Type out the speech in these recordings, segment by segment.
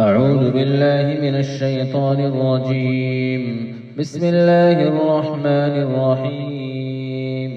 أعوذ بالله من الشيطان الرجيم. بسم الله الرحمن الرحيم.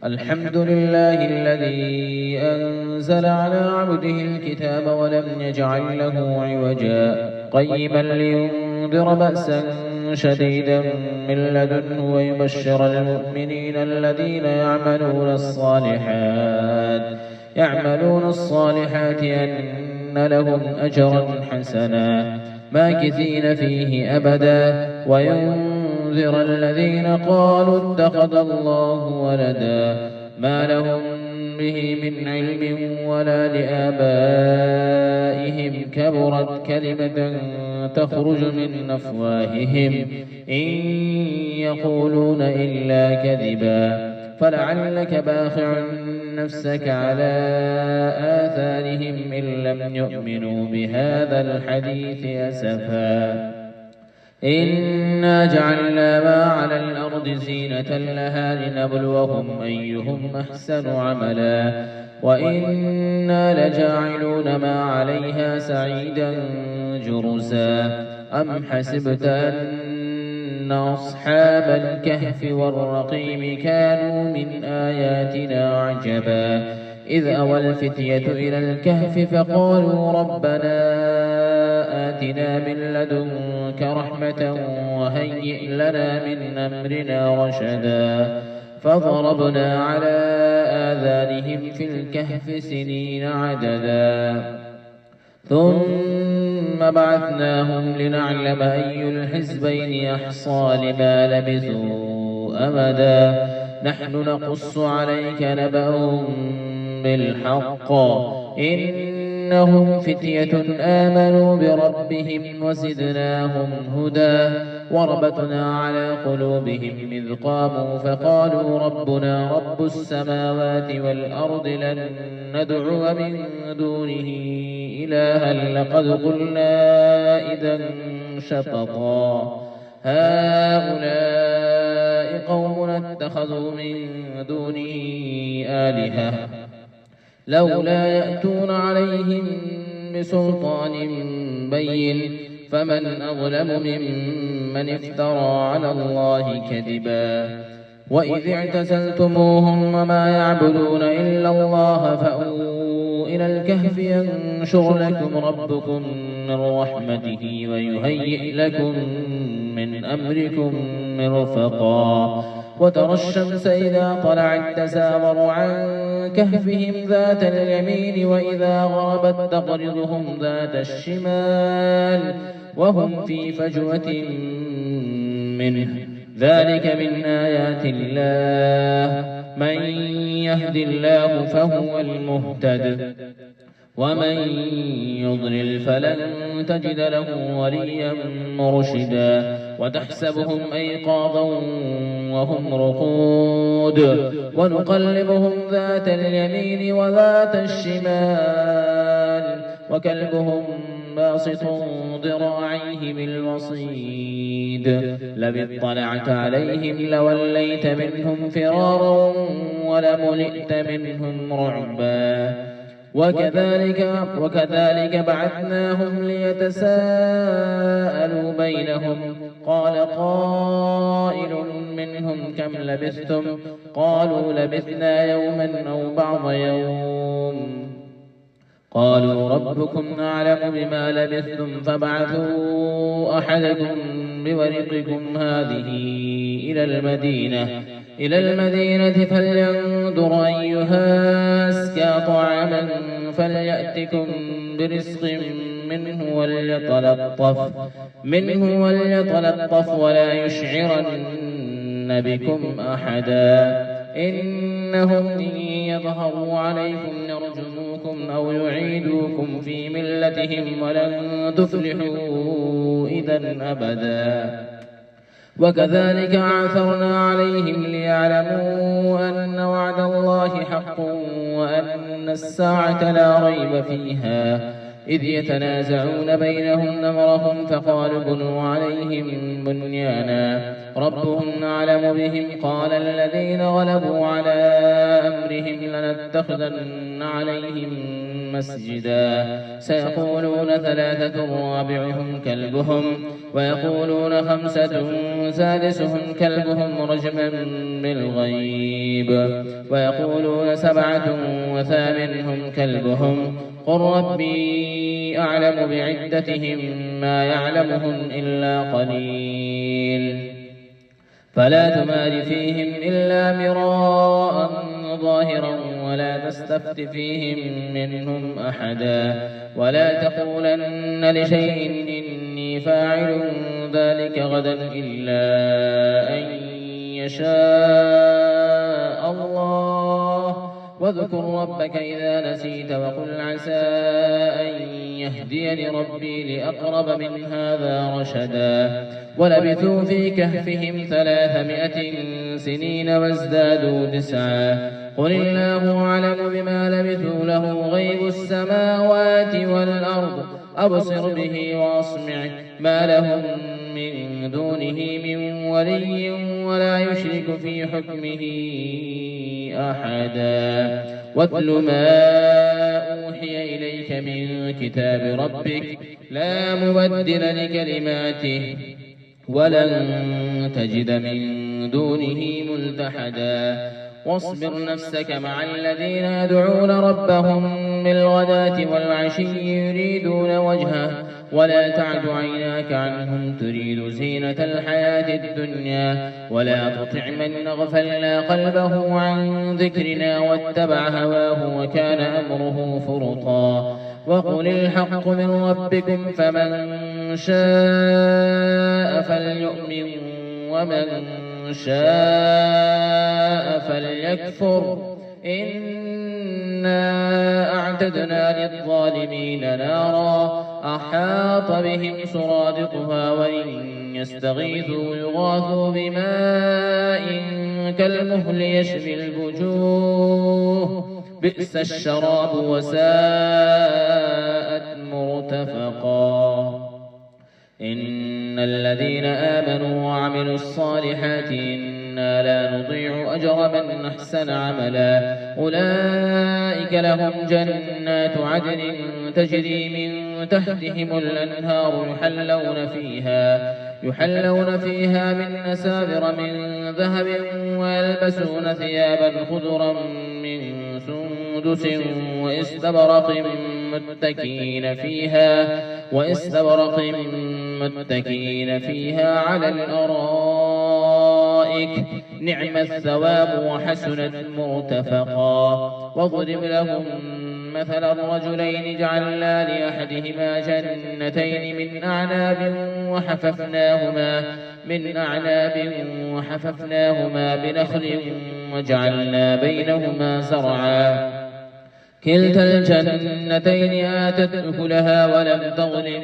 الحمد لله الذي أنزل على عبده الكتاب ولم يجعل له عوجا قيما لينذر بأسا شديدا من لدنه ويبشر المؤمنين الذين يعملون الصالحات أن لهم أجرا حسنا ماكثين فيه أبدا وينذر الذين قالوا اتخذ الله ولدا ما لهم به من علم ولا لآبائهم كبرت كلمة تخرج من أفواههم إن يقولون إلا كذبا فلعلك باخع نفسك على آثارهم إن لم يؤمنوا بهذا الحديث أسفا إنا جعلنا ما على الأرض زينة لها لنبلوهم أيهم أحسن عملا وإنا لجاعلون ما عليها سعيدا جرزا أم حسبت أن أصحاب الكهف والرقيم كانوا من آياتنا عجبا إذ أوى الفتية إلى الكهف فقالوا ربنا آتنا من لدنك رحمة وهيئ لنا من أمرنا رشدا فضربنا على آذانهم في الكهف سنين عددا ثم بعثناهم لنعلم أي الحزبين أحصى لما لبثوا أمدا نحن نقص عليك نبأهم بالحق إنهم فتية آمنوا بربهم وزدناهم هدى وربطنا على قلوبهم إذ قاموا فقالوا ربنا رب السماوات والأرض لن ندعو من دونه إلها لقد قلنا إذا شططا هؤلاء قومنا اتخذوا من دونه آلهة لولا يأتون عليهم بسلطان بين فمن أظلم ممن افترى على الله كذبا وإذ اعتزلتموهم وما يعبدون إلا الله فأووا إلى الكهف ينشر لكم ربكم من رحمته ويهيئ لكم من أمركم مرفقا وترى الشمس إذا طلعت تزاور عن كهفهم ذات اليمين وإذا غربت تقرضهم ذات الشمال وهم في فجوة منه ذلك من آيات الله من يهد الله فهو المهتد ومن يضلل فلن تجد له وليا مرشدا وتحسبهم أيقاظا وهم رقود ونقلبهم ذات اليمين وذات الشمال وكلبهم باسط ذراعيه بالوصيد لو اطلعت عليهم لوليت منهم فرارا ولملئت منهم رعبا وكذلك بعثناهم ليتساءلوا بينهم قال قائل منهم كم لبثتم قالوا لبثنا يوما أو بعض يوم قالوا ربكم أعلم بما لبثتم فابعثوا أحدكم بورقكم هذه إلى المدينة فلينظر أيها أزكى طعاما فليأتكم برزق منه وليتلطف ولا يشعرن بكم أحدا إنهم إن يظهروا عليكم يرجموكم أو يعيدوكم في ملتهم ولن تفلحوا إذا أبدا وكذلك عثرنا عليهم ليعلموا أن وعد الله حق وأن الساعة لا ريب فيها إذ يتنازعون بينهم أمرهم فقالوا بنوا عليهم بنيانا ربهم أعلم بهم قال الذين غلبوا على أمرهم لنتخذن عليهم مسجدا سيقولون ثلاثة رابعهم كلبهم ويقولون خمسة سادسهم كلبهم رجما بالغيب ويقولون سبعة وثامنهم كلبهم قل ربي أعلم بعدتهم ما يعلمهم إلا قليل فلا تمار فيهم إلا مراء ظاهرا ولا تستفت فيهم منهم أحدا ولا تقولن لشيء إني فاعل ذلك غدا إلا أن يشاء الله واذكر ربك إذا نسيت وقل عسى أن يهديني ربي لأقرب من هذا رشدا ولبثوا في كهفهم 300 سنين وازدادوا 9 قل الله أعلم بما لبثوا له غيب السماوات والأرض أبصر به وأسمع ما لهم من دونه من ولي ولا يشرك في حكمه أحدا واتل ما أوحي إليك من كتاب ربك لا مبدل لكلماته ولن تجد من دونه ملتحدا واصبر نفسك مع الذين يدعون ربهم بالغداة والعشي يريدون وجهه ولا تعد عيناك عنهم تريد زينة الحياة الدنيا ولا تطع من أغفلنا قلبه عن ذكرنا واتبع هواه وكان أمره فرطا وقل الحق من ربكم فمن شاء فليؤمن ومن شاء فليكفر إنا أعتدنا للظالمين نارا أحاط بهم سرادقها وإن يستغيثوا يغاثوا بماء كالمهل يشفي الوجوه بئس الشراب وساءت مرتفقا إن الذين آمنوا وعملوا الصالحات إنا لا نضيع أجر من أحسن عملا أولئك لهم جنات عدن تجري من تحتهم الأنهار يحلون فيها من أساور من ذهب ويلبسون ثيابا خضرا من سندس متكئين فيها على الأرائك نعم الثواب وحسنت مرتفقا وضرب لهم مثل الرجلين جعلنا لأحدهما جنتين من أعناب وحففناهما بنخل وجعلنا بينهما زرعا كلتا الجنتين آتت أكلها ولم تظلم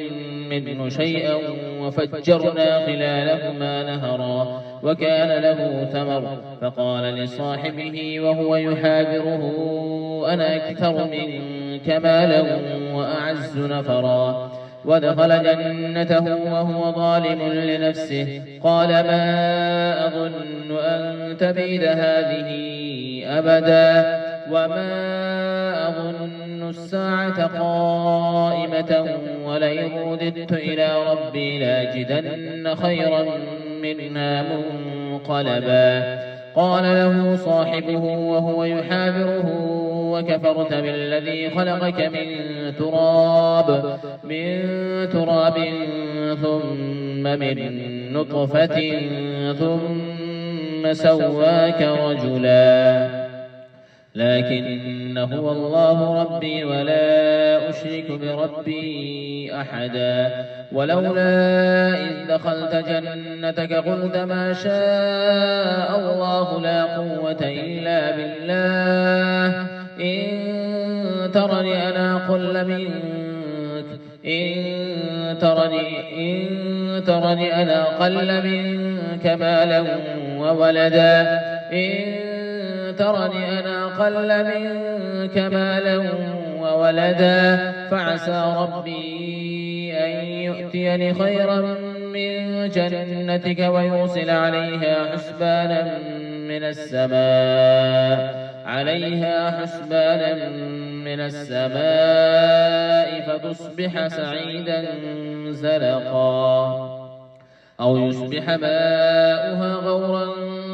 منه شيئا وفجرنا خلالهما نهرا وكان له ثمر فقال لصاحبه وهو يحاوره أنا أكثر منك مالا وأعز نفرا ودخل جنته وهو ظالم لنفسه قال ما أظن أن تبيد هذه أبدا وما أظن الساعة قائمة ولئن رددت إلى ربي لاجدن خيرا منها منقلبا قال له صاحبه وهو يحاوره وكفرت بالذي خلقك من تراب ثم من نطفة ثم سواك رجلا لكن هو الله ربي ولا أشرك بربي أحدا ولولا إذ دخلت جنتك قلت ما شاء الله لا قوة إلا بالله إن ترني أنا أقل منك مالا وولدا فعسى ربي أن يؤتيني خيرا من جنتك ويرسل عليها حسبانا من من السماء فتصبح سعيدا زلقا أو يصبح ماؤها غورا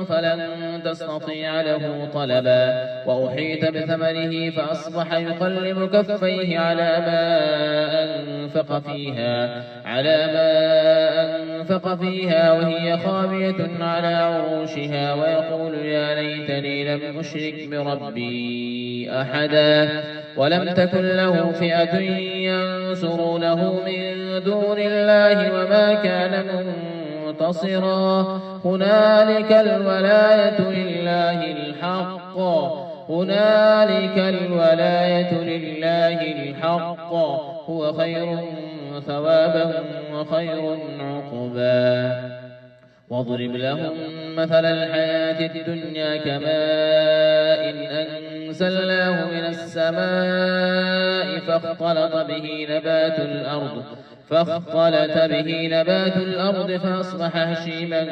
فلن تستطيع له طلبا وأحيط بثمره فأصبح يقلب كفيه على ما أنفق فيها وهي خاوية على عروشها ويقول يا ليتني لم أشرك بربي أحدا ولم تكن له فئة ينصرونه من دون الله وما كان منتصرا هنالك الولاية لله الحق هو خير ثوابا وخير عقبا واضرب لهم مثل الحياة الدنيا كماء إن أنزلناه من السماء فاختلط به نبات الأرض فأصبح هشيما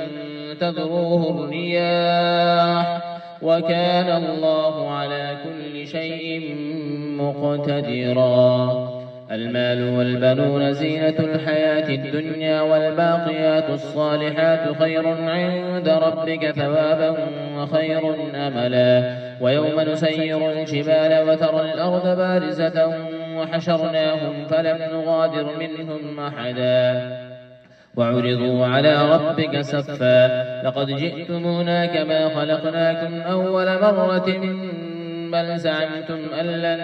تذروه الرياح وكان الله على كل شيء مقتدرا المال والبنون زينة الحياة الدنيا والباقيات الصالحات خير عند ربك ثوابا وخير أملا ويوم نسير الجبال وترى الأرض بارزة وحشرناهم فلم نغادر منهم أحدا وعرضوا على ربك صفا لقد جئتمونا كما خلقناكم أول مرة بل زعمتم أن لن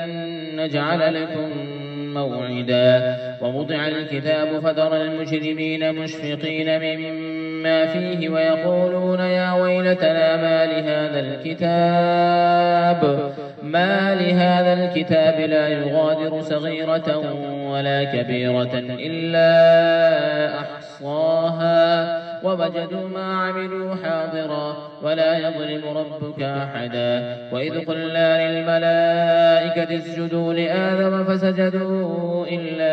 نجعل لكم موعدا ووضع الكتاب فترى المجرمين مشفقين مما فيه ويقولون يا ويلتنا ما لهذا الكتاب لا يغادر صغيرة ولا كبيرة إلا أحصاها ووجدوا ما عملوا حاضرا ولا يظلم ربك أحدا وإذ قلنا للملائكة اسجدوا لآدم فسجدوا إلا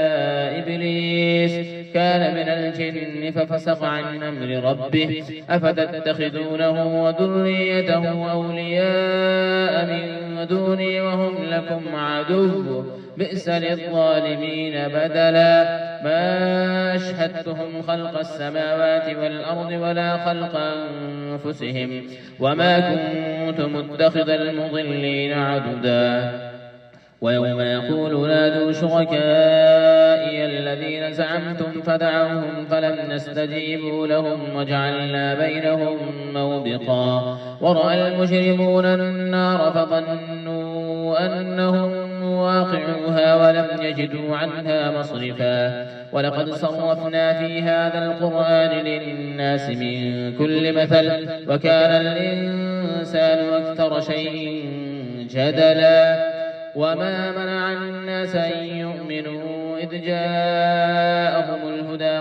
إبليس كان من الجن ففسق عن أمر ربه أفتتخذونه وذريته أولياء من دوني وهم لكم عدو بئس للظالمين بدلا ما أشهدتهم خلق السماوات والأرض ولا خلق أنفسهم وما كنت متخذ المضلين عددا ويوم يقول نادوا شركائي الذين زعمتم فدعوهم فلم نستجيبوا لهم وجعلنا بينهم موبقا ورأى المجرمون النار فظنوا أنهم واقعوها ولم يجدوا عنها مصرفا ولقد صرفنا في هذا القرآن للناس من كل مثل وكان الإنسان أكثر شيء جدلا وما منع الناس أن يؤمنوا إذ جاءهم الهدى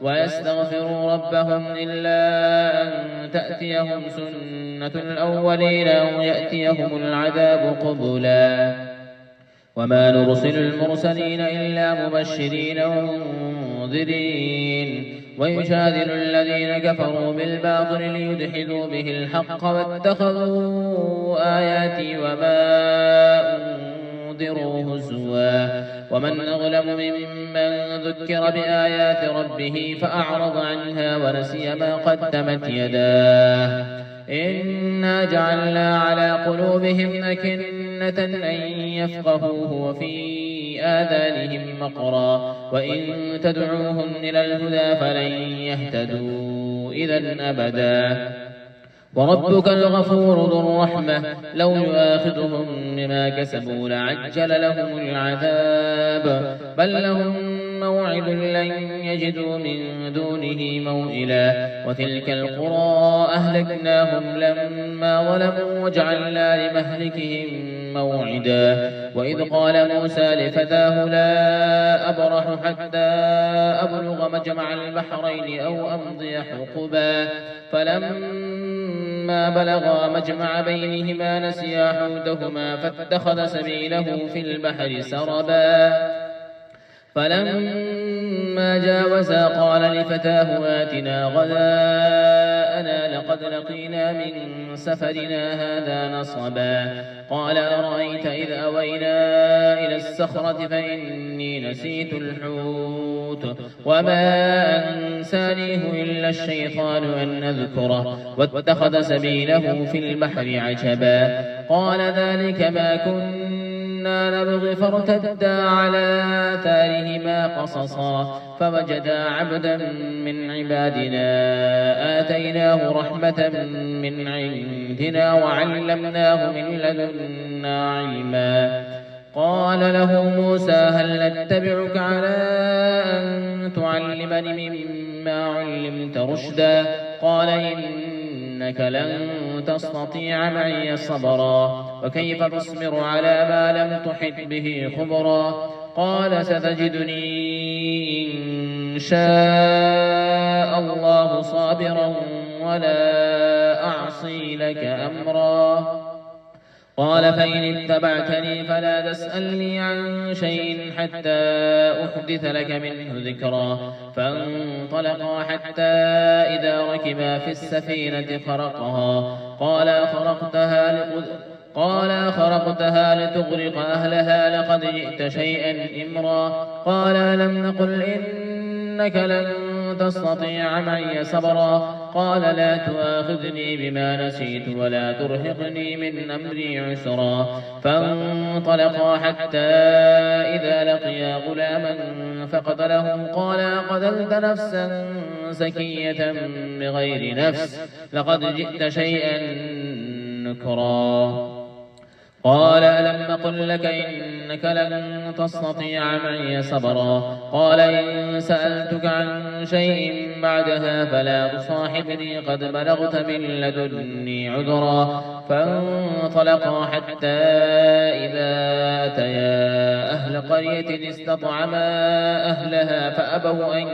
ويستغفروا ربهم إلا أن تأتيهم سنة الأولين أو يأتيهم العذاب قبلا وما نرسل المرسلين إلا مبشرين ومنذرين ويجادل الذين كفروا بالباطل ليدحضوا به الحق واتخذوا آياتي وما أنذروا هزوا ومن أظلم ممن ذكر بآيات ربه فأعرض عنها ونسي ما قدمت يداه إنا جعلنا على قلوبهم أكنة أن يفقهوه وفي آذانهم مقرا وإن تدعوهم إلى الهدى فلن يهتدوا إذا أبدا وربك الغفور ذو الرحمة لو يؤاخذهم بما كسبوا لعجل لهم العذاب بل لهم موعد لن يجدوا من دونه موئلا وتلك القرى أهلكناهم لما ظلموا وجعلنا لمهلكهم موعدا وإذ قال موسى لفتاه لا أبرح حتى أبلغ مجمع البحرين أو أمضي حقبا فلما بلغا مجمع بينهما نسيا حوتهما فاتخذ سبيله في البحر سربا فلما جاوزا قال لفتاه آتنا غداءنا جاءنا لقد لقينا من سفرنا هذا نصبا. قال أرأيت إذ أوينا إلى الصخرة فإني نسيت الحوت وما أنسانيه إلا الشيطان أن أذكره واتخذ سبيله في البحر عجبا. قال ذلك ما كنا نبغي فارتدا على آثارهما قصصا فوجدا عبدا من عبادنا آتيناه رحمة من عندنا وعلمناه من لدنا علما. قال له موسى هل نتبعك على أن تعلمني مما علمت رشدا؟ قال إنك لن تستطيع معي صبرا وكيف تصبر على ما لم تحط به خبرا. قال ستجدني إن شاء الله صابرا ولا أعصي لك أمرا. قال فإن اتبعتني فلا تسألني عن شيء حتى أحدث لك منه ذكرا. فانطلقا حتى إذا ركبا في السفينة خرقها. قال أخرقتها لتغرق أهلها لقد جئت شيئا إمرا. قال ألم نقل إنك لن تستطيع معي صبرا. قال لا تؤاخذني بما نسيت ولا ترهقني من أمري عسرا. فانطلقا حتى إذا لقيا غلاما فقتله. قال أقتلت نفسا زكية بغير نفس لقد جئت شيئا نكرا. قال ألم أقل لك إنك لن تستطيع معي صبرا. قال إن سألتك عن شيء بعدها فلا تصاحبني قد بلغت من لدني عذرا. فانطلقا حتى إذا أتيا أهل قرية استطعما أهلها فأبوا أن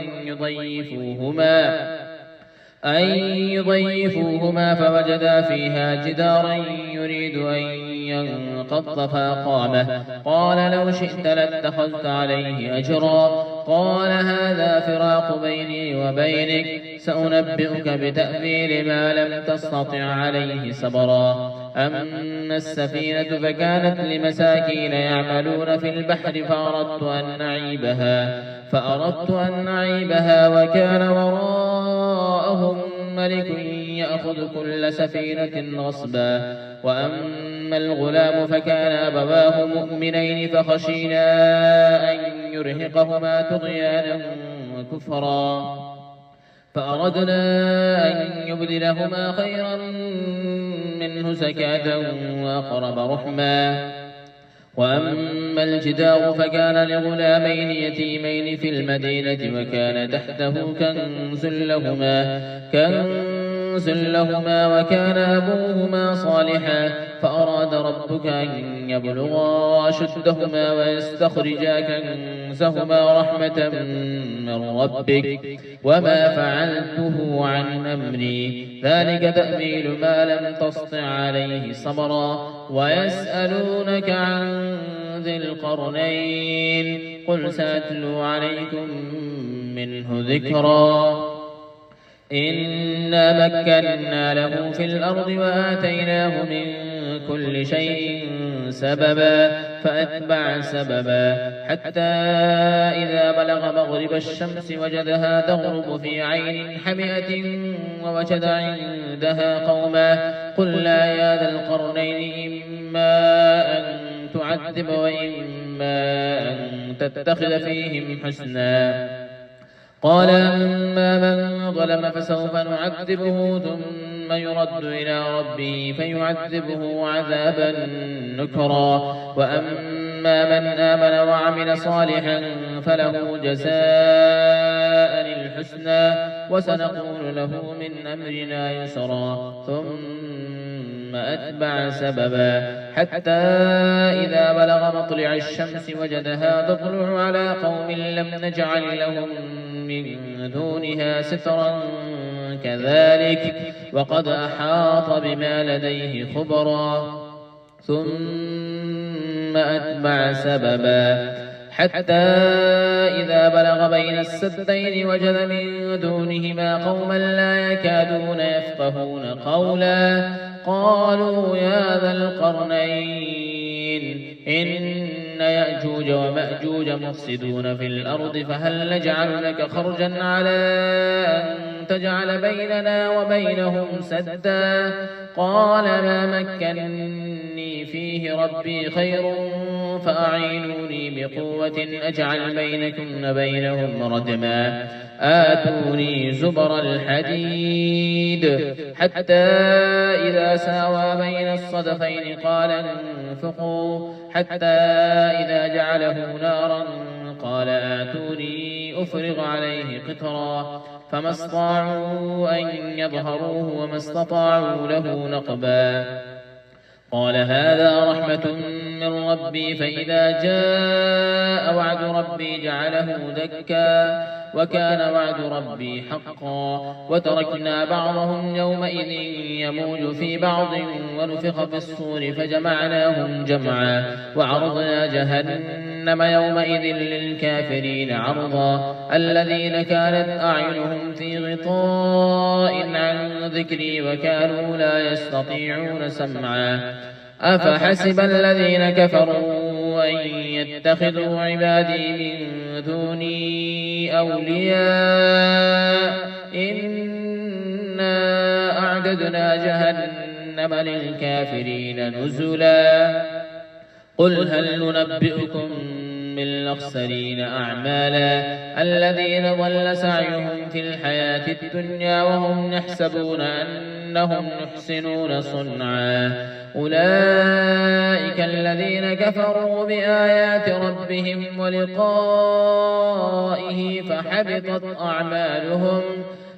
يضيفوهما فوجدا فيها جدارا يريد أن ينقض فأقامه. قال لو شئت لاتخذت عليه أجرا. قال هذا فراق بيني وبينك سأنبئك بتأويل ما لم تستطع عليه صبرا. أما السفينة فكانت لمساكين يعملون في البحر فأردت أن نعيبها وكان وراءهم ملك يأخذ كل سفينة غصبا. وأما الغلام فكان أبواه مؤمنين فخشينا أن يرهقهما طغيانا وكفرا. فأردنا أن يبدلهما خيرا منه زكاة وأقرب رحما. وأما الجدار فكان لغلامين يتيمين في المدينة وكان تحته كنز لهما وكان أبوهما صالحا. فأراد ربك أن يبلغا أشدهما ويستخرجا كنزهما رحمة من ربك وما فعلته عن أمري ذلك تأويل ما لم تسطع عليه صبرا. ويسألونك عن ذي القرنين قل سأتلو عليكم منه ذكرا. إنا مكنا له في الأرض وآتيناه من كل شيء سببا فأتبع سببا حتى إذا بلغ مغرب الشمس وجدها تغرب في عين حمئة ووجد عندها قوما. قلنا يا ذا القرنين إما أن تعذب وإما أن تتخذ فيهم حسنا. قال أما من ظلم فسوف نعذبه ثم يرد إلى ربه فيعذبه عذابا نكرا. وأما من آمن وعمل صالحا فله جزاء الحسنى وسنقول له من أمرنا يسرا. ثم أتبع سببا حتى إذا بلغ مطلع الشمس وجدها تطلع على قوم لم نجعل لهم من دونها سترا كذلك وقد أحاط بما لديه خبرا. ثم أتبع سببا حتى إذا إذا بلغ بين السدين وجد من دونهما قوما لا يكادون يفقهون قولا قالوا يا ذا القرنين إن يأجوج ومأجوج مفسدون في الأرض فهل نجعل لك خرجا على أن تجعل بيننا وبينهم سدا قال ما مكنني فيه ربي خير فأعينوني بقوة أجعل بينكم وبينهم ردما آتوني زبر الحديد حتى إذا ساوى بين الصدفين قال انفقوا حتى إذا جعله نارا قال آتوني أفرغ عليه قطرا فما استطاعوا أن يظهروه وما استطاعوا له نقبا قال هذا رحمة من ربي فإذا جاء وعد ربي جعله دكا وكان وعد ربي حقا وتركنا بعضهم يومئذ يموج في بعض ونفخ في الصور فجمعناهم جمعا وعرضنا جهنم يومئذ للكافرين عرضا الذين كانت أعينهم في غطاء عن ذكري وكانوا لا يستطيعون سمعا أفحسب الذين كفروا أن يتخذوا عبادي من دوني أولياء إنا أعددنا جهنم للكافرين نزلا قل هل ننبئكم بالأخسرين أعمالا الذين ضل سعيهم في الحياة الدنيا وهم يحسبون أنهم يحسنون صنعا أولئك الذين كفروا بآيات ربهم ولقائه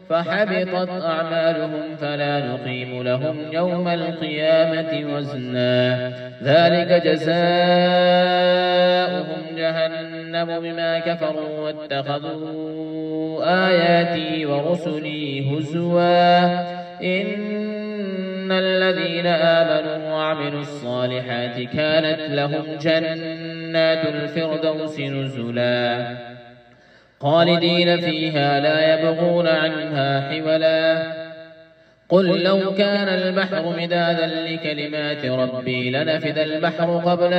فحبطت أعمالهم فلا نقيم لهم يوم القيامة وزنا ذلك جزاؤهم جهنم بما كفروا واتخذوا آياتي ورسلي هزوا إن الذين آمنوا وعملوا الصالحات كانت لهم جنات الفردوس نزلا خالدين فيها لا يبغون عنها حولا قل لو كان البحر مدادا لكلمات ربي لنفد البحر قبل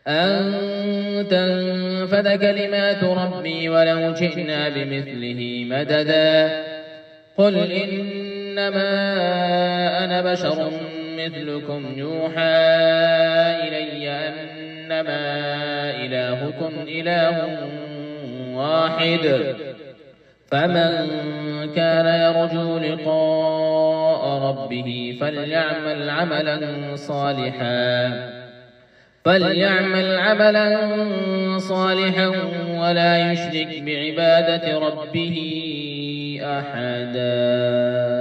أن تنفد كلمات ربي ولو جئنا بمثله مددا قل إنما أنا بشر مثلكم يوحى إلي أنما إلهكم إله واحد فمن كان يرجو لقاء ربه فليعمل عملا صالحا ولا يشرك بعبادة ربه أحدا.